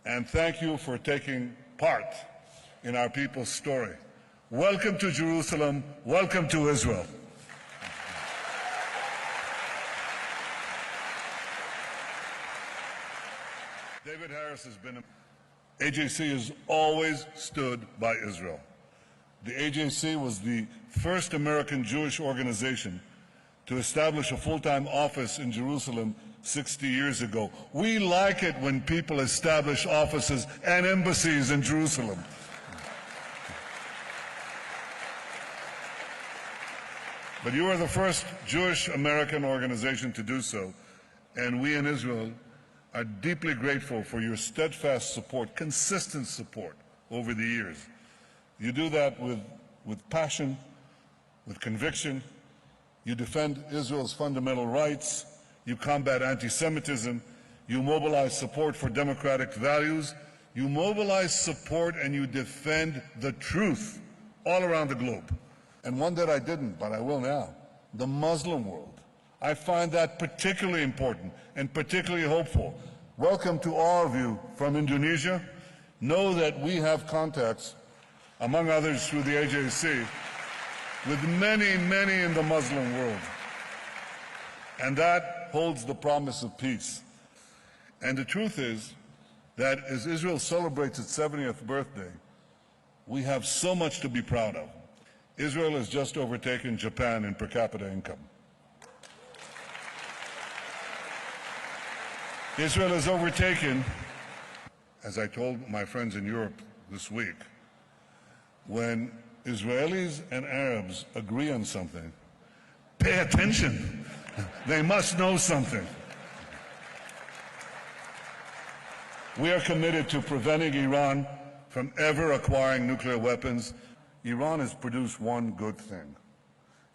and thank you for taking part in our people's story. Welcome to Jerusalem. Welcome to Israel. David Harris has been. AJC has always stood by Israel. The AJC was the first American Jewish organization to establish a full-time office in Jerusalem 60 years ago. We like it when people establish offices and embassies in Jerusalem. But you are the first Jewish American organization to do so, and we in Israel are deeply grateful for your steadfast support, consistent support over the years. You do that with passion, with conviction. You defend Israel's fundamental rights. You combat anti-Semitism. You mobilize support for democratic values. You mobilize support and you defend the truth all around the globe. And one that I didn't, but I will now, the Muslim world. I find that particularly important and particularly hopeful. Welcome to all of you from Indonesia. Know that we have contacts, among others through the AJC, with many, many in the Muslim world. And that holds the promise of peace. And the truth is that as Israel celebrates its 70th birthday, we have so much to be proud of. Israel has just overtaken Japan in per capita income. Israel has overtaken, as I told my friends in Europe this week, when Israelis and Arabs agree on something, pay attention. They must know something. We are committed to preventing Iran from ever acquiring nuclear weapons. Iran has produced one good thing.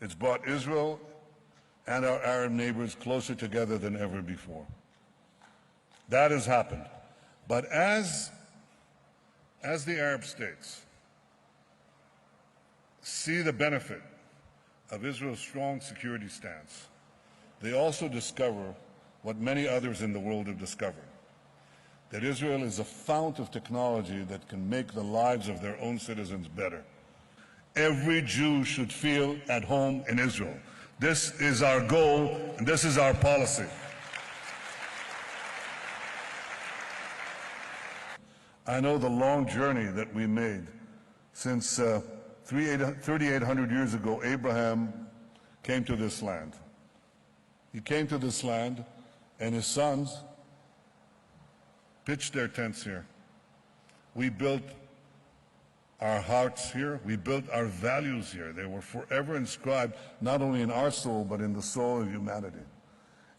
It's brought Israel and our Arab neighbors closer together than ever before. That has happened. But as the Arab states see the benefit of Israel's strong security stance, they also discover what many others in the world have discovered, that Israel is a fount of technology that can make the lives of their own citizens better. Every Jew should feel at home in Israel. This is our goal, and this is our policy. I know the long journey that we made since 3,800 years ago, Abraham came to this land. He came to this land, and his sons pitched their tents here. We built our hearts here. We built our values here. They were forever inscribed not only in our soul, but in the soul of humanity.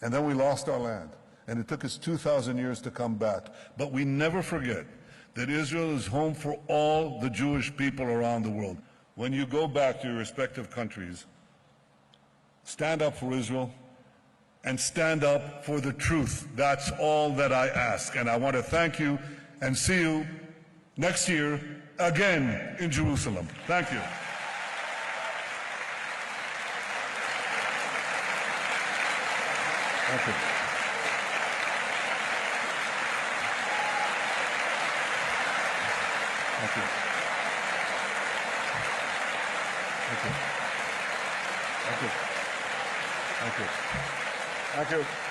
And then we lost our land, and it took us 2,000 years to come back. But we never forget that Israel is home for all the Jewish people around the world. When you go back to your respective countries, stand up for Israel and stand up for the truth. That's all that I ask. And I want to thank you and see you next year again in Jerusalem. Thank you. Thank you. Thank you. Thank you. Thank you. Thank you. Thank you.